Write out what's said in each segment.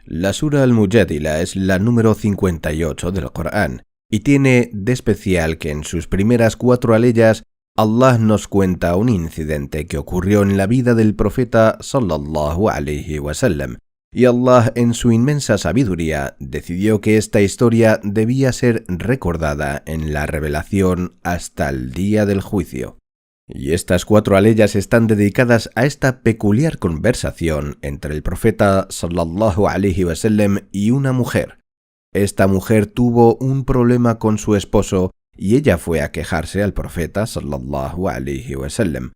La Sura Al-Mujadila es la número 58 del Corán y tiene de especial que en sus primeras 4 aleyas Allah nos cuenta un incidente que ocurrió en la vida del profeta sallallahu alaihi wasallam, y Allah en su inmensa sabiduría decidió que esta historia debía ser recordada en la revelación hasta el día del juicio. Y estas 4 aleyas están dedicadas a esta peculiar conversación entre el profeta sallallahu alaihi wasallam y una mujer. Esta mujer tuvo un problema con su esposo y ella fue a quejarse al profeta sallallahu alaihi wasallam.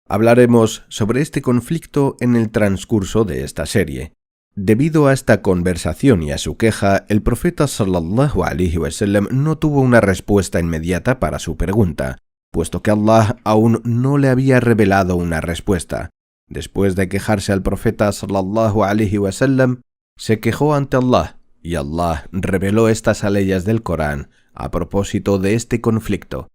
Hablaremos sobre este conflicto en el transcurso de esta serie. Debido a esta conversación y a su queja, el profeta sallallahu alaihi wasallam no tuvo una respuesta inmediata para su pregunta, puesto que Allah aún no le había revelado una respuesta. Después de quejarse al profeta sallallahu alaihi wasallam, se quejó ante Allah, y Allah reveló estas aleyas del Corán a propósito de este conflicto.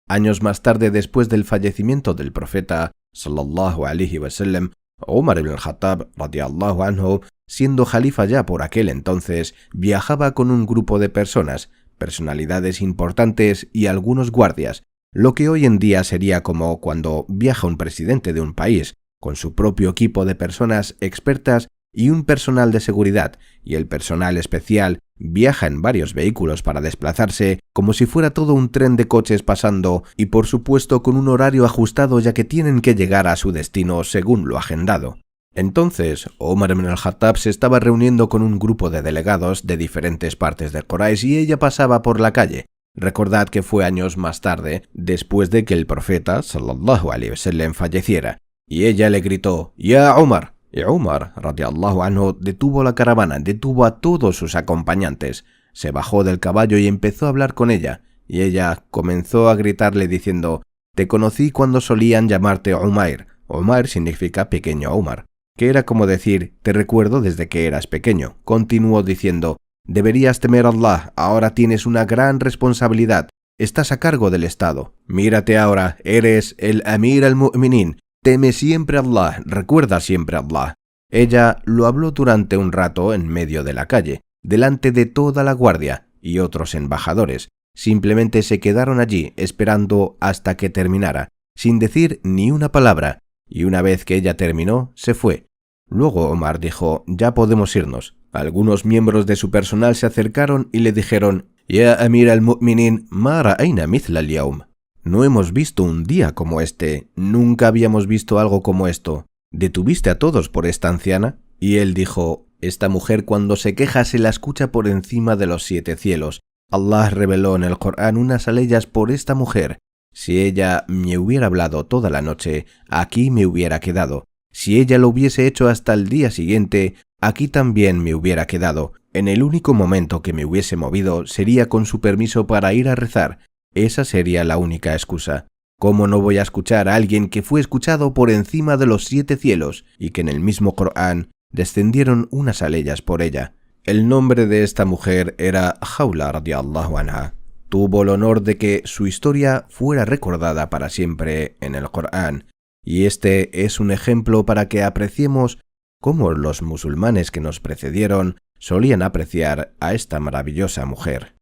Años más tarde, después del fallecimiento del profeta sallallahu alaihi wasallam, Umar ibn al-Khattab radiyallahu anhu, siendo jalifa ya por aquel entonces, viajaba con un grupo de personalidades importantes y algunos guardias, lo que hoy en día sería como cuando viaja un presidente de un país, con su propio equipo de personas expertas y un personal de seguridad, y el personal especial viaja en varios vehículos para desplazarse como si fuera todo un tren de coches pasando y por supuesto con un horario ajustado, ya que tienen que llegar a su destino según lo agendado. Entonces, Umar ibn al-Khattab se estaba reuniendo con un grupo de delegados de diferentes partes de Quraysh y ella pasaba por la calle. Recordad que fue años más tarde, después de que el profeta sallallahu alaihi wasallam falleciera, y ella le gritó: «¡Ya Umar!». Y Umar radiyallahu anhu detuvo la caravana, detuvo a todos sus acompañantes, se bajó del caballo y empezó a hablar con ella, y ella comenzó a gritarle diciendo: «Te conocí cuando solían llamarte Umair». Umair significa pequeño Umar, que era como decir: «Te recuerdo desde que eras pequeño». Continuó diciendo: «Deberías temer a Allah, ahora tienes una gran responsabilidad, estás a cargo del Estado. Mírate ahora, eres el Amir al-Mu'minin, teme siempre a Allah, recuerda siempre a Allah». Ella lo habló durante un rato en medio de la calle, delante de toda la guardia y otros embajadores. Simplemente se quedaron allí esperando hasta que terminara, sin decir ni una palabra, y una vez que ella terminó, se fue. Luego Omar dijo: «Ya podemos irnos». Algunos miembros de su personal se acercaron y le dijeron: «Ya Amir al-Mu'minin, ma ra'ayna mithla al-yawm». No hemos visto un día como este, nunca habíamos visto algo como esto. ¿Detuviste a todos por esta anciana? Y él dijo: «Esta mujer cuando se queja se la escucha por encima de los 7 cielos. Allah reveló en el Corán unas aleyas por esta mujer. Si ella me hubiera hablado toda la noche, aquí me hubiera quedado. Si ella lo hubiese hecho hasta el día siguiente, aquí también me hubiera quedado. En el único momento que me hubiese movido sería con su permiso para ir a rezar. Esa sería la única excusa. ¿Cómo no voy a escuchar a alguien que fue escuchado por encima de los 7 cielos y que en el mismo Corán descendieron unas aleyas por ella?» El nombre de esta mujer era Khawla radiyallahu anha. Tuvo el honor de que su historia fuera recordada para siempre en el Corán, y este es un ejemplo para que apreciemos cómo los musulmanes que nos precedieron solían apreciar a esta maravillosa mujer.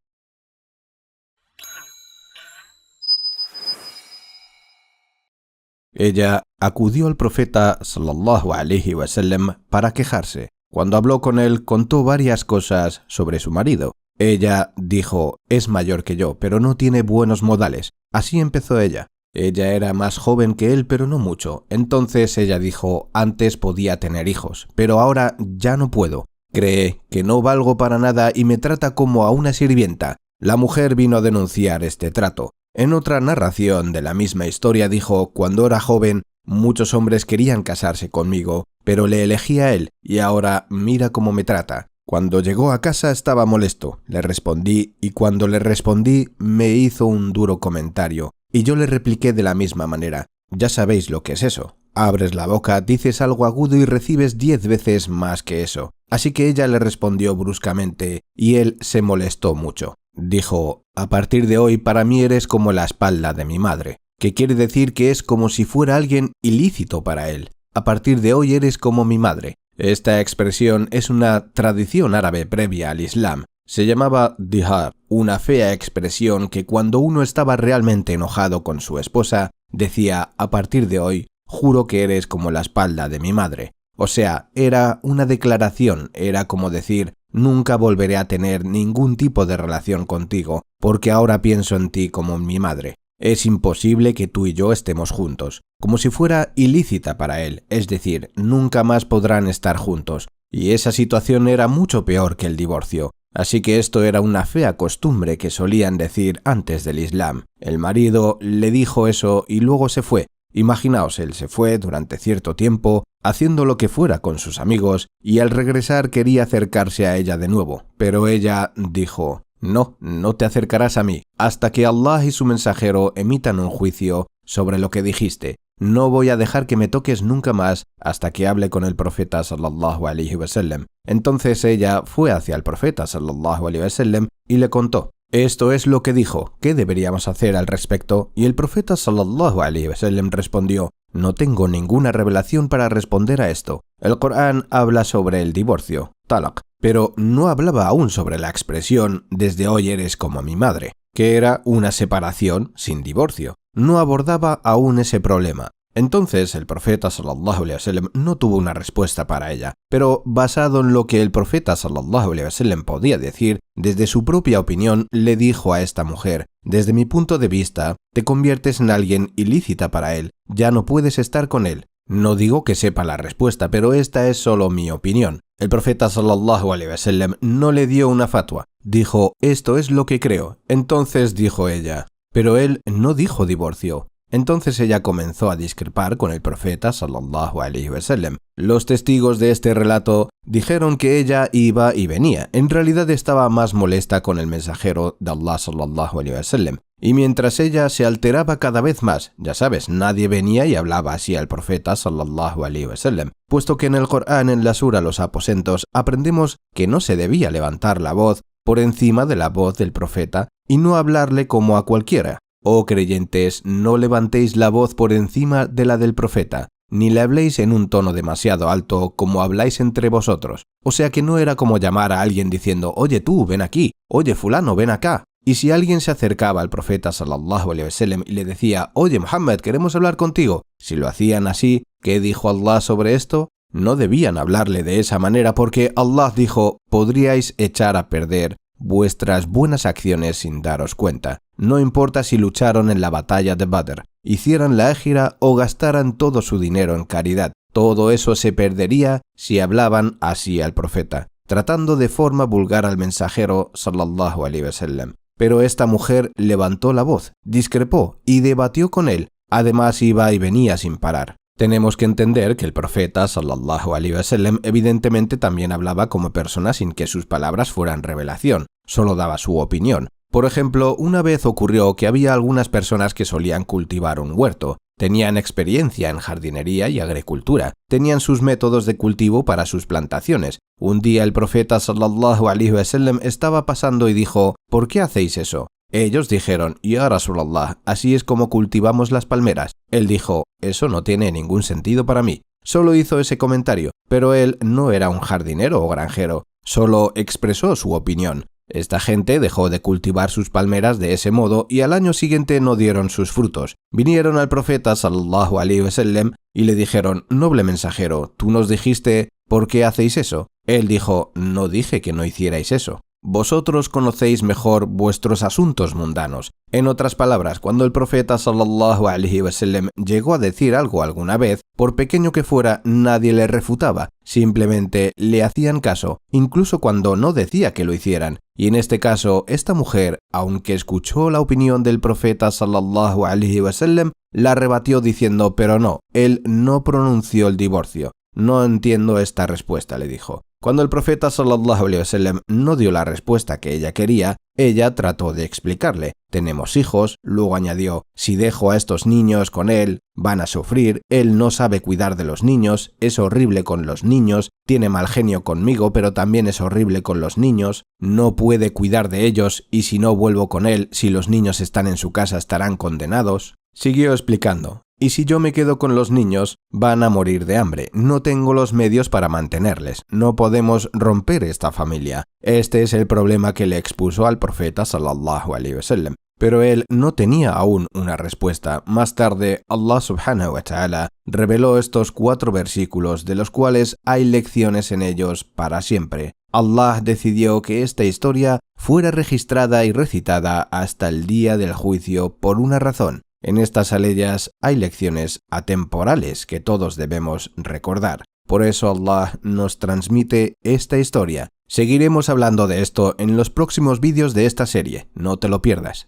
Ella acudió al profeta sallallahu alaihi wasallam para quejarse. Cuando habló con él, contó varias cosas sobre su marido. Ella dijo: «Es mayor que yo, pero no tiene buenos modales». Así empezó ella. Ella era más joven que él, pero no mucho. Entonces ella dijo: «Antes podía tener hijos, pero ahora ya no puedo. Cree que no valgo para nada y me trata como a una sirvienta». La mujer vino a denunciar este trato. En otra narración de la misma historia dijo: «Cuando era joven, muchos hombres querían casarse conmigo, pero le elegí a él, y ahora mira cómo me trata. Cuando llegó a casa estaba molesto, le respondí, y cuando le respondí me hizo un duro comentario, y yo le repliqué de la misma manera. Ya sabéis lo que es eso. Abres la boca, dices algo agudo y recibes 10 veces más que eso». Así que ella le respondió bruscamente, y él se molestó mucho. Dijo: «A partir de hoy para mí eres como la espalda de mi madre», que quiere decir que es como si fuera alguien ilícito para él. A partir de hoy eres como mi madre. Esta expresión es una tradición árabe previa al Islam. Se llamaba dihar, una fea expresión que cuando uno estaba realmente enojado con su esposa, decía: a partir de hoy, juro que eres como la espalda de mi madre. O sea, era una declaración, era como decir: nunca volveré a tener ningún tipo de relación contigo, porque ahora pienso en ti como en mi madre. Es imposible que tú y yo estemos juntos, como si fuera ilícita para él, es decir, nunca más podrán estar juntos. Y esa situación era mucho peor que el divorcio. Así que esto era una fea costumbre que solían decir antes del Islam. El marido le dijo eso y luego se fue. Imaginaos, él se fue durante cierto tiempo, haciendo lo que fuera con sus amigos, y al regresar quería acercarse a ella de nuevo. Pero ella dijo: no, no te acercarás a mí, hasta que Allah y su mensajero emitan un juicio sobre lo que dijiste. No voy a dejar que me toques nunca más hasta que hable con el profeta sallallahu alaihi wasallam. Entonces ella fue hacia el profeta sallallahu alaihi wasallam y le contó: esto es lo que dijo, ¿qué deberíamos hacer al respecto? Y el profeta sallallahu alaihi wasallam respondió: no tengo ninguna revelación para responder a esto. El Corán habla sobre el divorcio, talaq, pero no hablaba aún sobre la expresión desde hoy eres como mi madre, que era una separación sin divorcio. No abordaba aún ese problema. Entonces el profeta sallallahu alaihi wasallam no tuvo una respuesta para ella, pero basado en lo que el profeta sallallahu alaihi wasallam podía decir, desde su propia opinión le dijo a esta mujer: desde mi punto de vista, te conviertes en alguien ilícita para él, ya no puedes estar con él. No digo que sepa la respuesta, pero esta es solo mi opinión. El profeta sallallahu alaihi wasallam no le dio una fatwa, dijo: esto es lo que creo. Entonces dijo ella: pero él no dijo divorcio. Entonces ella comenzó a discrepar con el profeta sallallahu alaihi wasallam. Los testigos de este relato dijeron que ella iba y venía. En realidad estaba más molesta con el mensajero de Allah sallallahu alaihi wasallam. Y mientras ella se alteraba cada vez más, ya sabes, nadie venía y hablaba así al profeta sallallahu alaihi wasallam, puesto que en el Corán, en la sura Los Aposentos, aprendemos que no se debía levantar la voz por encima de la voz del profeta y no hablarle como a cualquiera. Oh creyentes, no levantéis la voz por encima de la del profeta, ni le habléis en un tono demasiado alto como habláis entre vosotros. O sea que no era como llamar a alguien diciendo: oye tú, ven aquí, oye fulano, ven acá. Y si alguien se acercaba al profeta sallallahu alaihi wasallam y le decía: oye Muhammad, queremos hablar contigo, si lo hacían así, ¿qué dijo Allah sobre esto? No debían hablarle de esa manera porque Allah dijo: podríais echar a perder vuestras buenas acciones sin daros cuenta. No importa si lucharon en la batalla de Badr, hicieran la hégira o gastaran todo su dinero en caridad. Todo eso se perdería si hablaban así al profeta, tratando de forma vulgar al mensajero sallallahu alaihi wasallam. Pero esta mujer levantó la voz, discrepó y debatió con él. Además iba y venía sin parar. Tenemos que entender que el profeta sallallahu alaihi wasallam evidentemente también hablaba como persona sin que sus palabras fueran revelación, solo daba su opinión. Por ejemplo, una vez ocurrió que había algunas personas que solían cultivar un huerto, tenían experiencia en jardinería y agricultura, tenían sus métodos de cultivo para sus plantaciones. Un día el profeta sallallahu alaihi wasallam estaba pasando y dijo: ¿por qué hacéis eso? Ellos dijeron: ya Rasulallah, así es como cultivamos las palmeras. Él dijo: eso no tiene ningún sentido para mí. Solo hizo ese comentario, pero él no era un jardinero o granjero, solo expresó su opinión. Esta gente dejó de cultivar sus palmeras de ese modo y al año siguiente no dieron sus frutos. Vinieron al profeta sallallahu alaihi wasallam y le dijeron: noble mensajero, tú nos dijiste, ¿por qué hacéis eso? Él dijo: no dije que no hicierais eso. Vosotros conocéis mejor vuestros asuntos mundanos. En otras palabras, cuando el profeta sallallahu alaihi wasallam llegó a decir algo alguna vez, por pequeño que fuera, nadie le refutaba, simplemente le hacían caso, incluso cuando no decía que lo hicieran. Y en este caso, esta mujer, aunque escuchó la opinión del profeta sallallahu alaihi wasallam, la rebatió diciendo: pero no, él no pronunció el divorcio. No entiendo esta respuesta, le dijo. Cuando el profeta sallallahu alaihi wasallam no dio la respuesta que ella quería, ella trató de explicarle: tenemos hijos, luego añadió: si dejo a estos niños con él, van a sufrir, él no sabe cuidar de los niños, es horrible con los niños, tiene mal genio conmigo, pero también es horrible con los niños, no puede cuidar de ellos, y si no vuelvo con él, si los niños están en su casa estarán condenados. Siguió explicando: Y si yo me quedo con los niños, van a morir de hambre. No tengo los medios para mantenerles. No podemos romper esta familia. Este es el problema que le expuso al profeta sallallahu alaihi wasallam. Pero él no tenía aún una respuesta. Más tarde, Allah subhanahu wa ta'ala reveló estos 4 versículos, de los cuales hay lecciones en ellos para siempre. Allah decidió que esta historia fuera registrada y recitada hasta el día del juicio por una razón. En estas aleyas hay lecciones atemporales que todos debemos recordar. Por eso Allah nos transmite esta historia. Seguiremos hablando de esto en los próximos vídeos de esta serie. No te lo pierdas.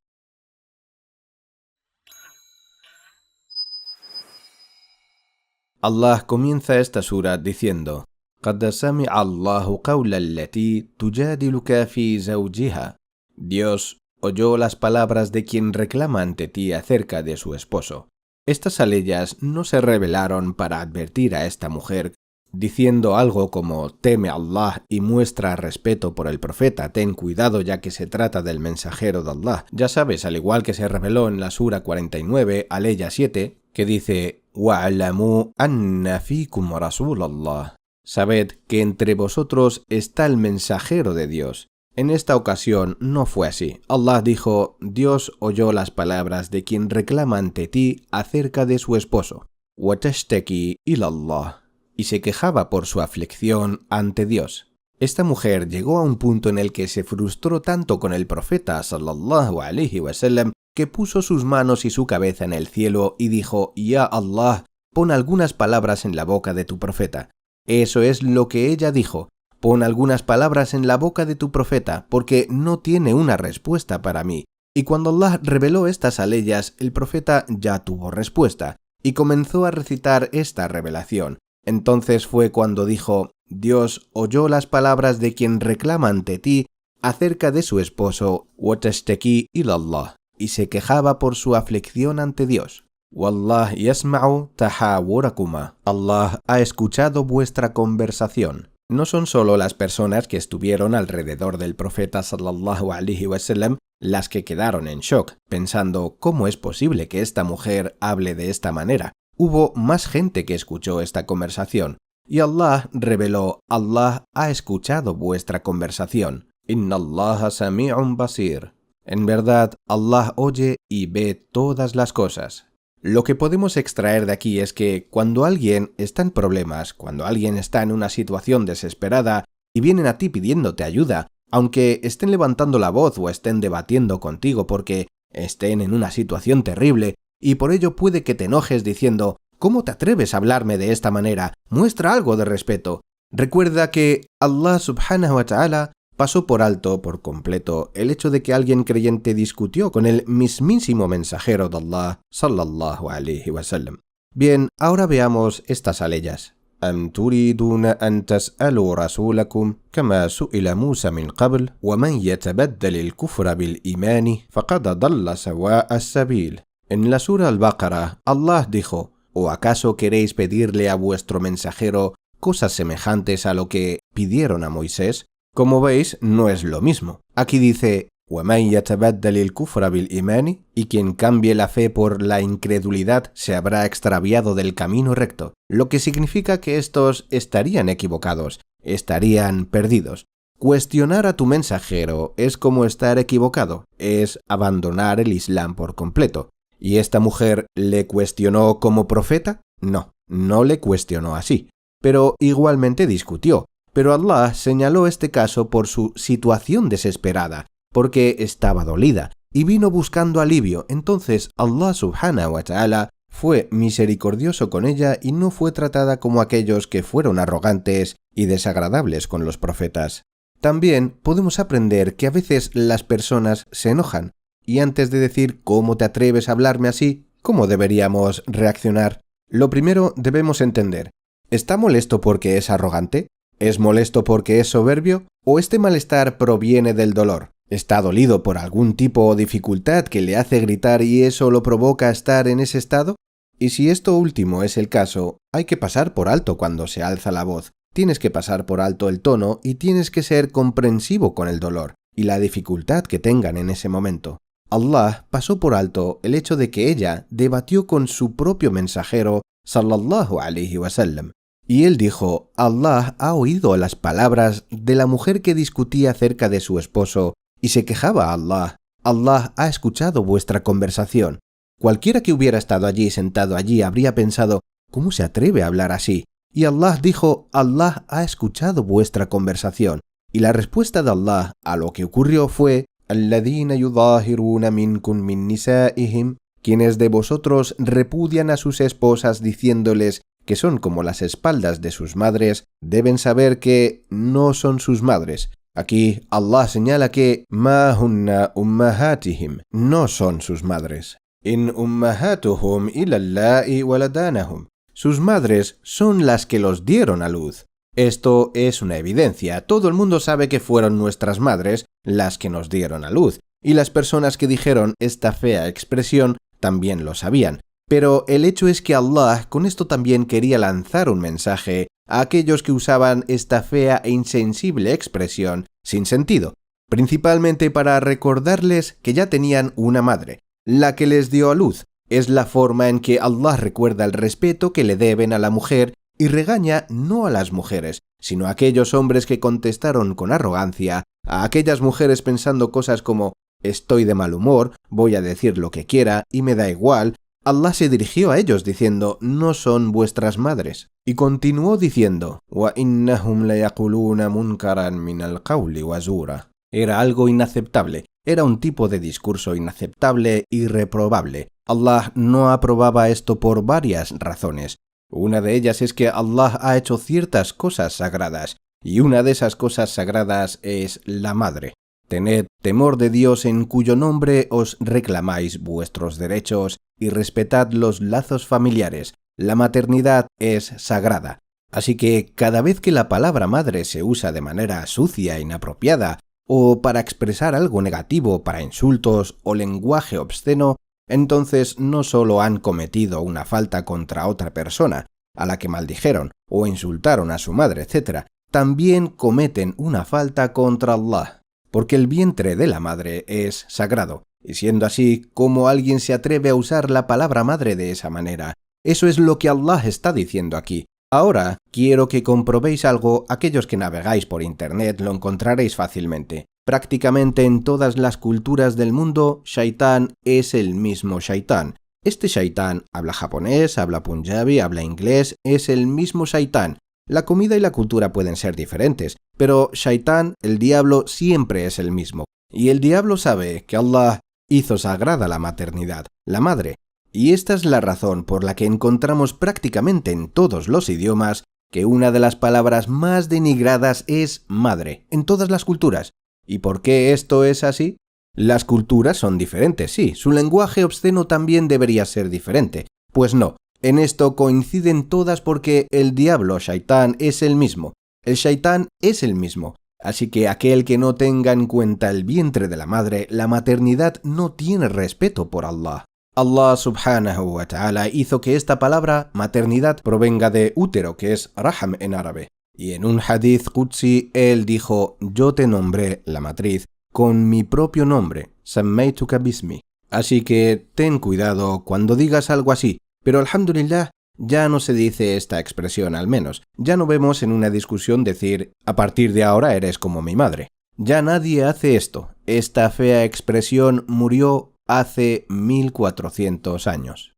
Allah comienza esta sura diciendo: قَدْ سَمِعَ اللَّهُ قَوْلَ الَّتِي تُجَادِلُكَ فِي زَوْجِهَا. Dios oyó las palabras de quien reclama ante ti acerca de su esposo. Estas aleyas no se revelaron para advertir a esta mujer, diciendo algo como teme a Allah y muestra respeto por el profeta, ten cuidado ya que se trata del mensajero de Allah. Ya sabes, al igual que se reveló en la sura 49, aleya 7, que dice وَعْلَمُوا أَنَّ فِيكُمْ رَسُولَ اللَّهِ. Sabed que entre vosotros está el mensajero de Dios. En esta ocasión no fue así. Allah dijo: Dios oyó las palabras de quien reclama ante ti acerca de su esposo. وَتَشْتَكِي إِلَى اللَّهِ. Y se quejaba por su aflicción ante Dios. Esta mujer llegó a un punto en el que se frustró tanto con el profeta sallallahu alaihi wasallam que puso sus manos y su cabeza en el cielo y dijo: Ya Allah, pon algunas palabras en la boca de tu profeta. Eso es lo que ella dijo: pon algunas palabras en la boca de tu profeta, porque no tiene una respuesta para mí. Y cuando Allah reveló estas aleyas, el profeta ya tuvo respuesta, y comenzó a recitar esta revelación. Entonces fue cuando dijo: Dios oyó las palabras de quien reclama ante ti acerca de su esposo, وَتَشْتَكِي إِلَى اللَّهِ, y se quejaba por su aflicción ante Dios. وَاللَّهُ يَسْمَعُ تَحَاوُرَكُمَا. Allah ha escuchado vuestra conversación. No son solo las personas que estuvieron alrededor del profeta sallallahu alaihi wasallam las que quedaron en shock, pensando ¿cómo es posible que esta mujer hable de esta manera? Hubo más gente que escuchó esta conversación, y Allah reveló: Allah ha escuchado vuestra conversación. Inna Allaha sami'un basir. En verdad, Allah oye y ve todas las cosas. Lo que podemos extraer de aquí es que cuando alguien está en problemas, cuando alguien está en una situación desesperada y vienen a ti pidiéndote ayuda, aunque estén levantando la voz o estén debatiendo contigo porque estén en una situación terrible, y por ello puede que te enojes diciendo: ¿cómo te atreves a hablarme de esta manera? Muestra algo de respeto. Recuerda que Allah subhanahu wa ta'ala pasó por alto por completo el hecho de que alguien creyente discutió con el mismísimo mensajero de Allah sallallahu alaihi wasallam. Bien, ahora veamos estas aleyas. أَمْ تُرِيدُونَ أَنْ تَسْأَلُوا رَسُولَكُمْ كَمَا سُئِلَ مُوسَى مِنْ قَبْلُ وَمَنْ يَتَبَدَّلِ الْكُفْرَ بِالْإِيمَانِ فَقَدْ ضَلَّ سَوَاءَ السَّبِيلِ. En la sura Al-Baqarah, Allah dijo: ¿O acaso queréis pedirle a vuestro mensajero cosas semejantes a lo que pidieron a Moisés? Como veis, no es lo mismo. Aquí dice: وَمَنْ يَتَبَدَّلِ الْكُفْرَ بِالْإِيمَانِ, y quien cambie la fe por la incredulidad se habrá extraviado del camino recto, lo que significa que estos estarían equivocados, estarían perdidos. Cuestionar a tu mensajero es como estar equivocado, es abandonar el Islam por completo. ¿Y esta mujer le cuestionó como profeta? No, no le cuestionó así, pero igualmente discutió. Pero Allah señaló este caso por su situación desesperada, porque estaba dolida, y vino buscando alivio. Entonces Allah subhanahu wa ta'ala fue misericordioso con ella y no fue tratada como aquellos que fueron arrogantes y desagradables con los profetas. También podemos aprender que a veces las personas se enojan, y antes de decir ¿cómo te atreves a hablarme así?, ¿cómo deberíamos reaccionar? Lo primero debemos entender: ¿está molesto porque es arrogante? ¿Es molesto porque es soberbio? ¿O este malestar proviene del dolor? ¿Está dolido por algún tipo o dificultad que le hace gritar y eso lo provoca estar en ese estado? Y si esto último es el caso, hay que pasar por alto cuando se alza la voz. Tienes que pasar por alto el tono y tienes que ser comprensivo con el dolor y la dificultad que tengan en ese momento. Allah pasó por alto el hecho de que ella debatió con su propio mensajero, sallallahu alaihi wasallam, y él dijo: Allah ha oído las palabras de la mujer que discutía acerca de su esposo y se quejaba a Allah. Allah ha escuchado vuestra conversación. Cualquiera que hubiera estado sentado allí habría pensado: ¿cómo se atreve a hablar así? Y Allah dijo: Allah ha escuchado vuestra conversación. Y la respuesta de Allah a lo que ocurrió fue: الذين يظاهرون منكم من نسائهم, quienes de vosotros repudian a sus esposas diciéndoles que son como las espaldas de sus madres, deben saber que no son sus madres. Aquí Allah señala que ma hunna ummahatihim, no son sus madres. In ummahatuhum illa allai waladanahum. Sus madres son las que los dieron a luz. Esto es una evidencia. Todo el mundo sabe que fueron nuestras madres las que nos dieron a luz, y las personas que dijeron esta fea expresión también lo sabían. Pero el hecho es que Allah con esto también quería lanzar un mensaje a aquellos que usaban esta fea e insensible expresión sin sentido, principalmente para recordarles que ya tenían una madre, la que les dio a luz. Es la forma en que Allah recuerda el respeto que le deben a la mujer y regaña no a las mujeres, sino a aquellos hombres que contestaron con arrogancia a aquellas mujeres pensando cosas como: estoy de mal humor, voy a decir lo que quiera y me da igual. Allah se dirigió a ellos diciendo: no son vuestras madres. Y continuó diciendo: وَإِنَّهُمْ لَيَقُولُونَ مُنْكَرًا مِنَ الْقَوْلِ وَزُورًا. Era algo inaceptable, era un tipo de discurso inaceptable y reprobable. Allah no aprobaba esto por varias razones. Una de ellas es que Allah ha hecho ciertas cosas sagradas, y una de esas cosas sagradas es la madre. Tened temor de Dios en cuyo nombre os reclamáis vuestros derechos y respetad los lazos familiares. La maternidad es sagrada. Así que cada vez que la palabra madre se usa de manera sucia, inapropiada, o para expresar algo negativo, para insultos o lenguaje obsceno, entonces no solo han cometido una falta contra otra persona, a la que maldijeron o insultaron a su madre, etc., también cometen una falta contra Allah, porque el vientre de la madre es sagrado, y siendo así, ¿cómo alguien se atreve a usar la palabra madre de esa manera? Eso es lo que Allah está diciendo aquí. Ahora, quiero que comprobéis algo. Aquellos que navegáis por internet lo encontraréis fácilmente. Prácticamente en todas las culturas del mundo, Shaitán es el mismo Shaitán. Este Shaitán habla japonés, habla punjabi, habla inglés, es el mismo Shaitán. La comida y la cultura pueden ser diferentes, pero Shaitán, el diablo, siempre es el mismo. Y el diablo sabe que Allah hizo sagrada la maternidad, la madre. Y esta es la razón por la que encontramos prácticamente en todos los idiomas que una de las palabras más denigradas es madre, en todas las culturas. ¿Y por qué esto es así? Las culturas son diferentes, sí, su lenguaje obsceno también debería ser diferente. Pues no, en esto coinciden todas porque el diablo, Shaitán, es el mismo. El Shaitán es el mismo. Así que aquel que no tenga en cuenta el vientre de la madre, la maternidad, no tiene respeto por Allah. Allah subhanahu wa ta'ala hizo que esta palabra, maternidad, provenga de útero, que es raham en árabe. Y en un hadith qudsi, él dijo: yo te nombré, la matriz, con mi propio nombre, sammaytuka bismi. Así que ten cuidado cuando digas algo así, pero alhamdulillah, ya no se dice esta expresión al menos. Ya no vemos en una discusión decir: a partir de ahora eres como mi madre. Ya nadie hace esto. Esta fea expresión murió hace 1400 años.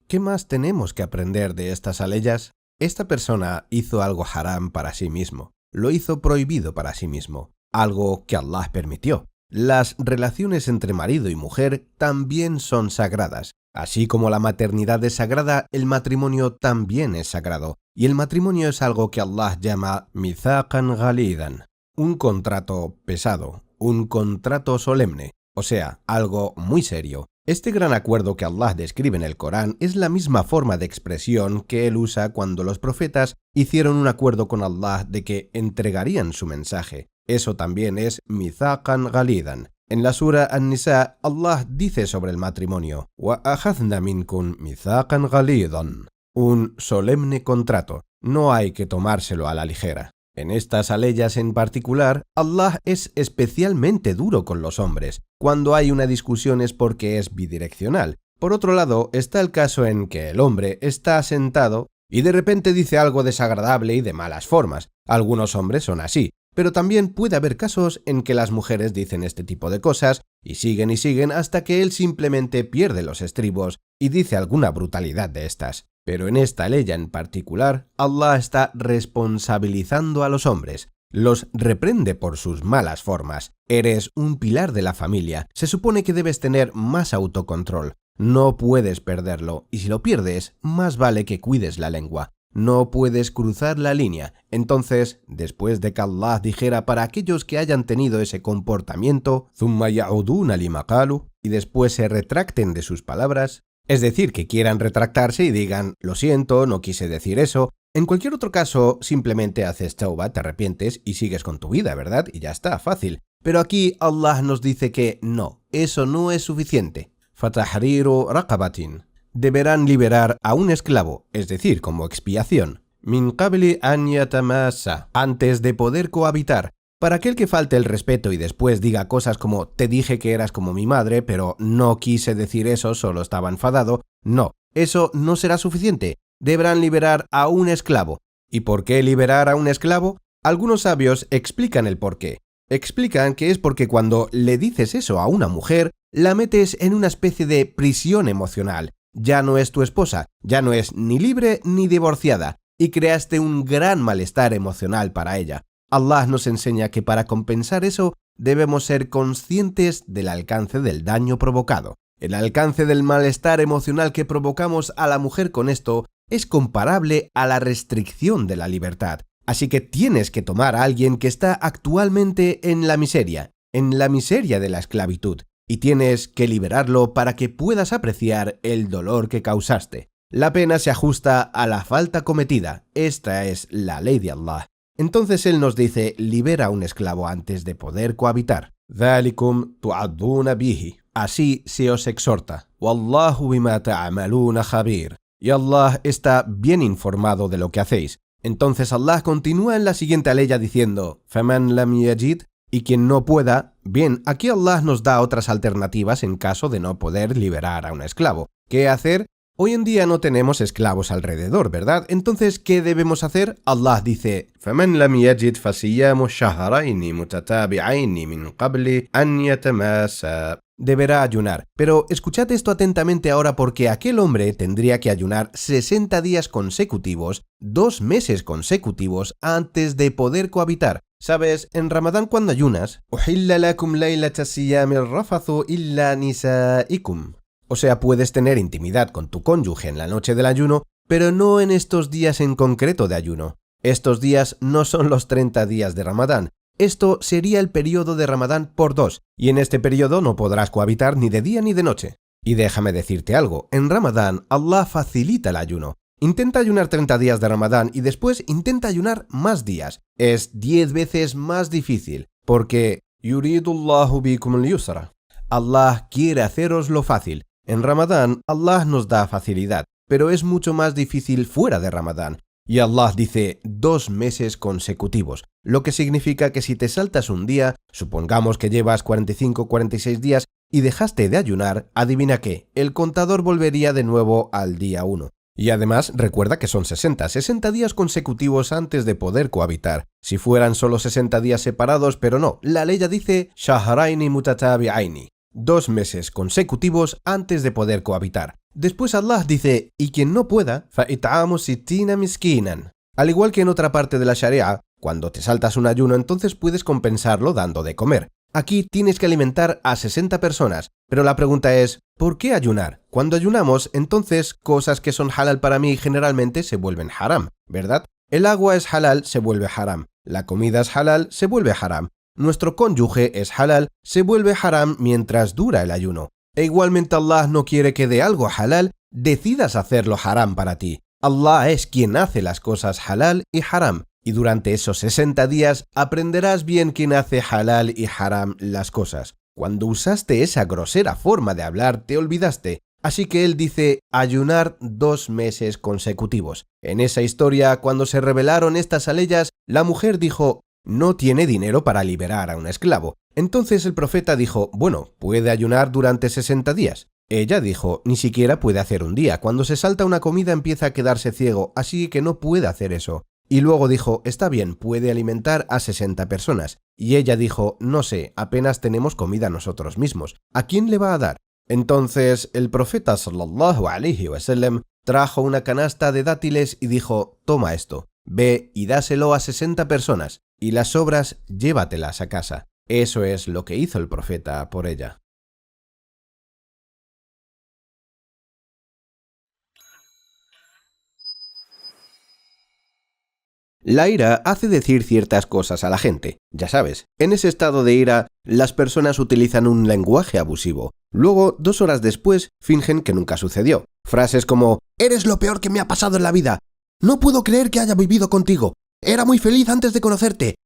¿Qué más tenemos que aprender de estas aleyas? Esta persona hizo algo haram para sí mismo, lo hizo prohibido para sí mismo, algo que Allah permitió. Las relaciones entre marido y mujer también son sagradas. Así como la maternidad es sagrada, el matrimonio también es sagrado. Y el matrimonio es algo que Allah llama mithaqan ghalidan, un contrato pesado, un contrato solemne, o sea, algo muy serio. Este gran acuerdo que Allah describe en el Corán es la misma forma de expresión que él usa cuando los profetas hicieron un acuerdo con Allah de que entregarían su mensaje. Eso también es mithaqan ghalidan. En la sura An-Nisa, Allah dice sobre el matrimonio: wa akhadna minkum mithaqan ghalidan, un solemne contrato. No hay que tomárselo a la ligera. En estas aleyas en particular, Allah es especialmente duro con los hombres. Cuando hay una discusión es porque es bidireccional. Por otro lado, está el caso en que el hombre está sentado y de repente dice algo desagradable y de malas formas. Algunos hombres son así, pero también puede haber casos en que las mujeres dicen este tipo de cosas y siguen hasta que él simplemente pierde los estribos y dice alguna brutalidad de estas. Pero en esta ley en particular, Allah está responsabilizando a los hombres. Los reprende por sus malas formas. Eres un pilar de la familia. Se supone que debes tener más autocontrol. No puedes perderlo, y si lo pierdes, más vale que cuides la lengua. No puedes cruzar la línea. Entonces, después de que Allah dijera para aquellos que hayan tenido ese comportamiento, ثُمَّ يَعُودُونَ لِمَا قَالُوا, y después se retracten de sus palabras, es decir, que quieran retractarse y digan, lo siento, no quise decir eso. En cualquier otro caso, simplemente haces tauba, te arrepientes y sigues con tu vida, ¿verdad? Y ya está, fácil. Pero aquí Allah nos dice que no, eso no es suficiente. فَتَحْرِيرُ رَقَبَةٍ. Deberán liberar a un esclavo, es decir, como expiación. مِنْ قَبْلِ أَنْ يَتَمَاسَّ. Antes de poder cohabitar. Para aquel que falte el respeto y después diga cosas como te dije que eras como mi madre, pero no quise decir eso, solo estaba enfadado, no, eso no será suficiente. Deberán liberar a un esclavo. ¿Y por qué liberar a un esclavo? Algunos sabios explican el porqué. Explican que es porque cuando le dices eso a una mujer, la metes en una especie de prisión emocional. Ya no es tu esposa, ya no es ni libre ni divorciada, y creaste un gran malestar emocional para ella. Allah nos enseña que para compensar eso debemos ser conscientes del alcance del daño provocado. El alcance del malestar emocional que provocamos a la mujer con esto es comparable a la restricción de la libertad. Así que tienes que tomar a alguien que está actualmente en la miseria de la esclavitud, y tienes que liberarlo para que puedas apreciar el dolor que causaste. La pena se ajusta a la falta cometida. Esta es la ley de Allah. Entonces él nos dice, libera a un esclavo antes de poder cohabitar. ذَلِكُمْ تُعَضُّونَ بِهِ. Así se os exhorta. وَاللَّهُ بِمَا تَعْمَلُونَ خَبِيرٌ. Y Allah está bien informado de lo que hacéis. Entonces Allah continúa en la siguiente aleya diciendo, فَمَنْ لَمْ يَجِدْ. Y quien no pueda, bien, aquí Allah nos da otras alternativas en caso de no poder liberar a un esclavo. ¿Qué hacer? Hoy en día no tenemos esclavos alrededor, ¿verdad? Entonces, ¿qué debemos hacer? Allah dice, فَمَنْ لَمْ يَجِدْ فَصِيَّامُ شَهْرَيْنِ مُتَتَابِعَيْنِ مِنْ قَبْلِ أَنْ يَتَمَاسَّا. Deberá ayunar. Pero escuchad esto atentamente ahora porque aquel hombre tendría que ayunar 60 días consecutivos, 2 meses consecutivos antes de poder cohabitar. ¿Sabes? En Ramadán cuando ayunas, أُحِلَّ لَكُمْ لَيْلَةَ الصِّيَامِ الرَّفَثُ إِلَّا نِسَائِكُمْ. O sea, puedes tener intimidad con tu cónyuge en la noche del ayuno, pero no en estos días en concreto de ayuno. Estos días no son los 30 días de Ramadán. Esto sería el periodo de Ramadán por 2, y en este periodo no podrás cohabitar ni de día ni de noche. Y déjame decirte algo, en Ramadán Allah facilita el ayuno. Intenta ayunar 30 días de Ramadán y después intenta ayunar más días. Es 10 veces más difícil, porque yuridullahu bikum al-yusra. Allah quiere haceroslo fácil. En Ramadán, Allah nos da facilidad, pero es mucho más difícil fuera de Ramadán. Y Allah dice 2 meses consecutivos, lo que significa que si te saltas un día, supongamos que llevas 45-46 días y dejaste de ayunar, adivina qué, el contador volvería de nuevo al día 1. Y además, recuerda que son 60 días consecutivos antes de poder cohabitar. Si fueran solo 60 días separados, pero no, la ley ya dice shahraini mutatabi'aini. 2 meses consecutivos antes de poder cohabitar. Después Allah dice, y quien no pueda, فَإِطْعَامُ سِتِّينَ مِسْكِينًا. Al igual que en otra parte de la Sharia, cuando te saltas un ayuno entonces puedes compensarlo dando de comer. Aquí tienes que alimentar a 60 personas, pero la pregunta es, ¿por qué ayunar? Cuando ayunamos, entonces cosas que son halal para mí generalmente se vuelven haram, ¿verdad? El agua es halal, se vuelve haram. La comida es halal, se vuelve haram. Nuestro cónyuge es halal, se vuelve haram mientras dura el ayuno. E igualmente Allah no quiere que de algo halal decidas hacerlo haram para ti. Allah es quien hace las cosas halal y haram. Y durante esos 60 días aprenderás bien quién hace halal y haram las cosas. Cuando usaste esa grosera forma de hablar te olvidaste. Así que él dice ayunar 2 meses consecutivos. En esa historia, cuando se revelaron estas aleyas, la mujer dijo, no tiene dinero para liberar a un esclavo. Entonces el profeta dijo, bueno, puede ayunar durante 60 días. Ella dijo, ni siquiera puede hacer un día. Cuando se salta una comida empieza a quedarse ciego, así que no puede hacer eso. Y luego dijo, está bien, puede alimentar a 60 personas. Y ella dijo, no sé, apenas tenemos comida nosotros mismos. ¿A quién le va a dar? Entonces el profeta sallallahu alaihi wasallam trajo una canasta de dátiles y dijo, toma esto, ve y dáselo a 60 personas, y las sobras llévatelas a casa. Eso es lo que hizo el profeta por ella. La ira hace decir ciertas cosas a la gente. Ya sabes, en ese estado de ira, las personas utilizan un lenguaje abusivo. Luego, 2 horas después, fingen que nunca sucedió. Frases como, eres lo peor que me ha pasado en la vida. No puedo creer que haya vivido contigo. Era muy feliz antes de conocerte.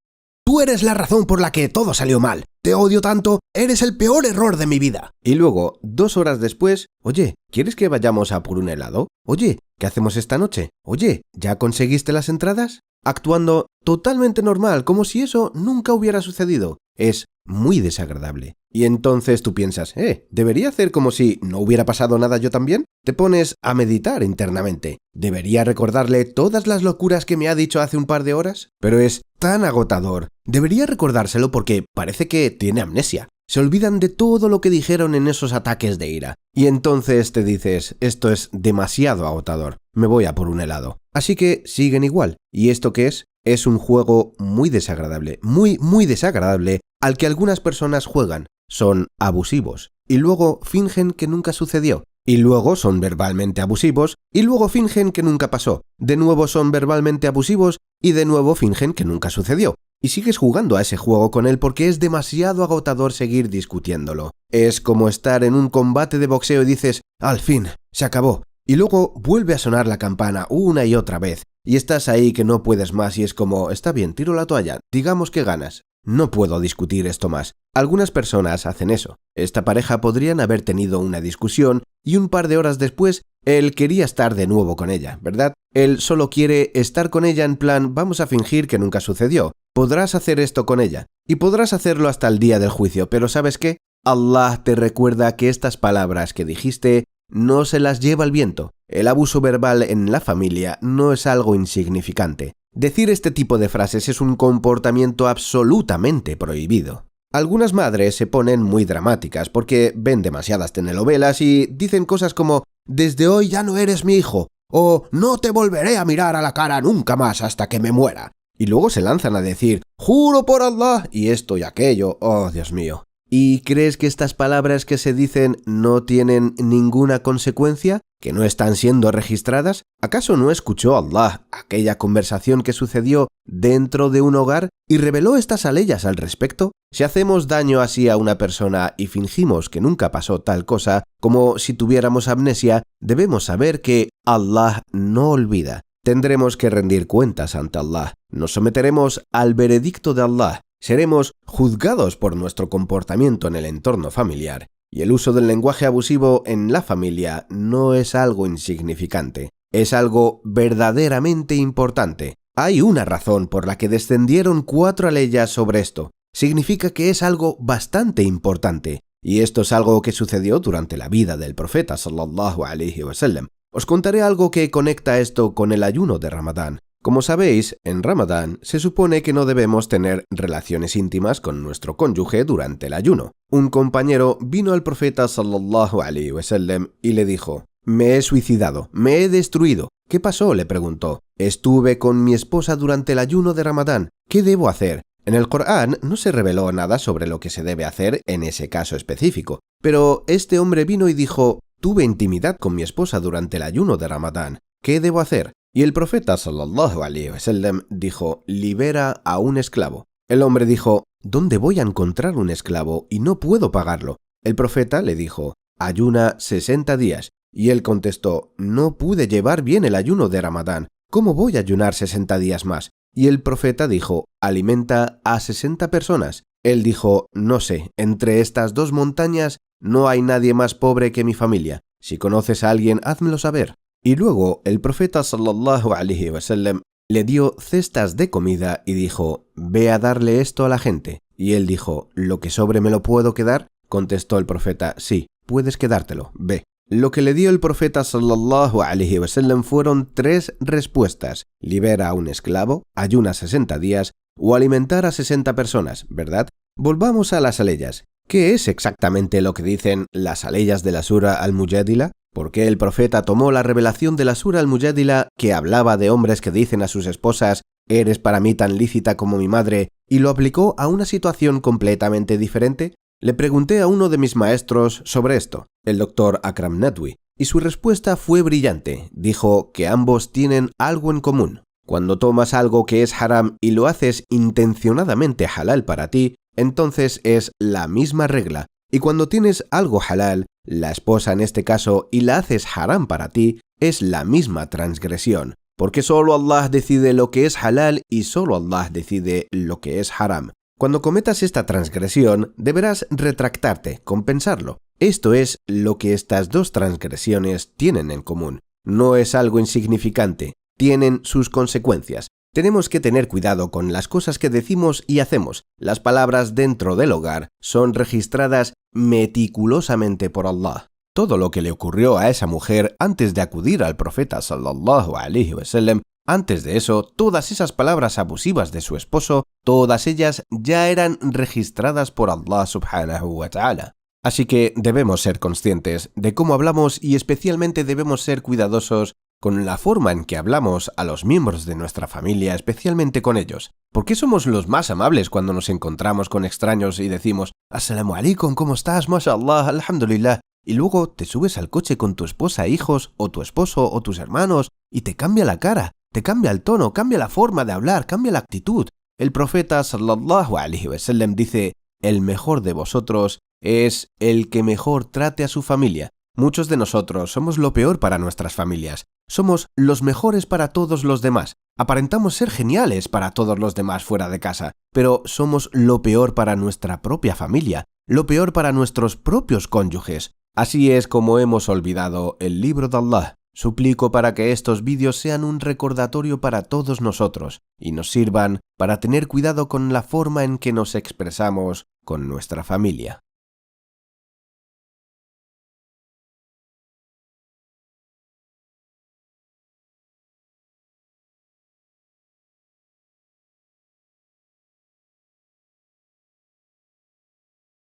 Tú eres la razón por la que todo salió mal. Te odio tanto, eres el peor error de mi vida. Y luego, 2 horas después, oye, ¿quieres que vayamos a por un helado? Oye, ¿qué hacemos esta noche? Oye, ¿ya conseguiste las entradas? Actuando totalmente normal, como si eso nunca hubiera sucedido. Es muy desagradable. Y entonces tú piensas, ¿debería hacer como si no hubiera pasado nada yo también? Te pones a meditar internamente. ¿Debería recordarle todas las locuras que me ha dicho hace un par de horas? Pero es tan agotador. Debería recordárselo porque parece que tiene amnesia. Se olvidan de todo lo que dijeron en esos ataques de ira. Y entonces te dices, esto es demasiado agotador, me voy a por un helado. Así que siguen igual. ¿Y esto qué es? Es un juego muy desagradable, muy desagradable, al que algunas personas juegan. Son abusivos. Y luego fingen que nunca sucedió. Y luego son verbalmente abusivos. Y luego fingen que nunca pasó. De nuevo son verbalmente abusivos. Y de nuevo fingen que nunca sucedió. Y sigues jugando a ese juego con él porque es demasiado agotador seguir discutiéndolo. Es como estar en un combate de boxeo y dices, al fin, se acabó. Y luego vuelve a sonar la campana una y otra vez. Y estás ahí que no puedes más y es como, está bien, tiro la toalla, digamos que ganas. No puedo discutir esto más. Algunas personas hacen eso. Esta pareja podrían haber tenido una discusión y un par de horas después él quería estar de nuevo con ella, ¿verdad? Él solo quiere estar con ella en plan, vamos a fingir que nunca sucedió. Podrás hacer esto con ella y podrás hacerlo hasta el día del juicio, pero ¿sabes qué? Allah te recuerda que estas palabras que dijiste no se las lleva el viento. El abuso verbal en la familia no es algo insignificante. Decir este tipo de frases es un comportamiento absolutamente prohibido. Algunas madres se ponen muy dramáticas porque ven demasiadas telenovelas y dicen cosas como «Desde hoy ya no eres mi hijo» o «No te volveré a mirar a la cara nunca más hasta que me muera». Y luego se lanzan a decir «Juro por Allah» y esto y aquello. ¡Oh, Dios mío! ¿Y crees que estas palabras que se dicen no tienen ninguna consecuencia? ¿Que no están siendo registradas? ¿Acaso no escuchó Allah aquella conversación que sucedió dentro de un hogar y reveló estas aleyas al respecto? Si hacemos daño así a una persona y fingimos que nunca pasó tal cosa, como si tuviéramos amnesia, debemos saber que Allah no olvida. Tendremos que rendir cuentas ante Allah. Nos someteremos al veredicto de Allah. Seremos juzgados por nuestro comportamiento en el entorno familiar. Y el uso del lenguaje abusivo en la familia no es algo insignificante. Es algo verdaderamente importante. Hay una razón por la que descendieron 4 aleyas sobre esto. Significa que es algo bastante importante. Y esto es algo que sucedió durante la vida del profeta sallallahu alaihi wasallam. Os contaré algo que conecta esto con el ayuno de Ramadán. Como sabéis, en Ramadán se supone que no debemos tener relaciones íntimas con nuestro cónyuge durante el ayuno. Un compañero vino al profeta sallallahu alaihi wasallam y le dijo: «Me he suicidado, me he destruido». «¿Qué pasó?», le preguntó. «Estuve con mi esposa durante el ayuno de Ramadán. ¿Qué debo hacer?». En el Corán no se reveló nada sobre lo que se debe hacer en ese caso específico, pero este hombre vino y dijo: «Tuve intimidad con mi esposa durante el ayuno de Ramadán. ¿Qué debo hacer?». Y el profeta sallallahu alaihi wasallam dijo: «Libera a un esclavo». El hombre dijo: «¿Dónde voy a encontrar un esclavo y no puedo pagarlo?». El profeta le dijo: «Ayuna 60 días». Y él contestó: «No pude llevar bien el ayuno de Ramadán. ¿Cómo voy a ayunar 60 días más?». Y el profeta dijo: «Alimenta a 60 personas». Él dijo: «No sé, entre estas 2 montañas no hay nadie más pobre que mi familia». Si conoces a alguien, házmelo saber. Y luego el profeta sallallahu alaihi wasallam le dio cestas de comida y dijo: ve a darle esto a la gente. Y él dijo: ¿lo que sobre me lo puedo quedar? Contestó el profeta: sí, puedes quedártelo, ve. Lo que le dio el profeta sallallahu alaihi wasallam fueron 3 respuestas: libera a un esclavo, ayuna 60 días o alimentar a 60 personas, ¿verdad? Volvamos a las aleyas. ¿Qué es exactamente lo que dicen las aleyas de la Sura Al-Mujadila? ¿Por qué el profeta tomó la revelación de la Sura Al-Mujadila, que hablaba de hombres que dicen a sus esposas: eres para mí tan lícita como mi madre, y lo aplicó a una situación completamente diferente? Le pregunté a uno de mis maestros sobre esto, el doctor Akram Nadwi, y su respuesta fue brillante. Dijo que ambos tienen algo en común. Cuando tomas algo que es haram y lo haces intencionadamente halal para ti, entonces es la misma regla. Y cuando tienes algo halal, la esposa en este caso, y la haces haram para ti, es la misma transgresión. Porque solo Allah decide lo que es halal y solo Allah decide lo que es haram. Cuando cometas esta transgresión, deberás retractarte, compensarlo. Esto es lo que estas 2 transgresiones tienen en común. No es algo insignificante, tienen sus consecuencias. Tenemos que tener cuidado con las cosas que decimos y hacemos. Las palabras dentro del hogar son registradas meticulosamente por Allah. Todo lo que le ocurrió a esa mujer antes de acudir al profeta sallallahu alaihi wasallam, antes de eso, todas esas palabras abusivas de su esposo, todas ellas ya eran registradas por Allah subhanahu wa ta'ala. Así que debemos ser conscientes de cómo hablamos y especialmente debemos ser cuidadosos con la forma en que hablamos a los miembros de nuestra familia, especialmente con ellos. ¿Por qué somos los más amables cuando nos encontramos con extraños y decimos: Assalamu alaikum, ¿cómo estás? Mashallah, alhamdulillah. Y luego te subes al coche con tu esposa, hijos, o tu esposo, o tus hermanos, y te cambia la cara, te cambia el tono, cambia la forma de hablar, cambia la actitud? El profeta sallallahu alaihi wasallam dice: el mejor de vosotros es el que mejor trate a su familia. Muchos de nosotros somos lo peor para nuestras familias. Somos los mejores para todos los demás. Aparentamos ser geniales para todos los demás fuera de casa, pero somos lo peor para nuestra propia familia, lo peor para nuestros propios cónyuges. Así es como hemos olvidado el libro de Allah. Suplico para que estos vídeos sean un recordatorio para todos nosotros y nos sirvan para tener cuidado con la forma en que nos expresamos con nuestra familia.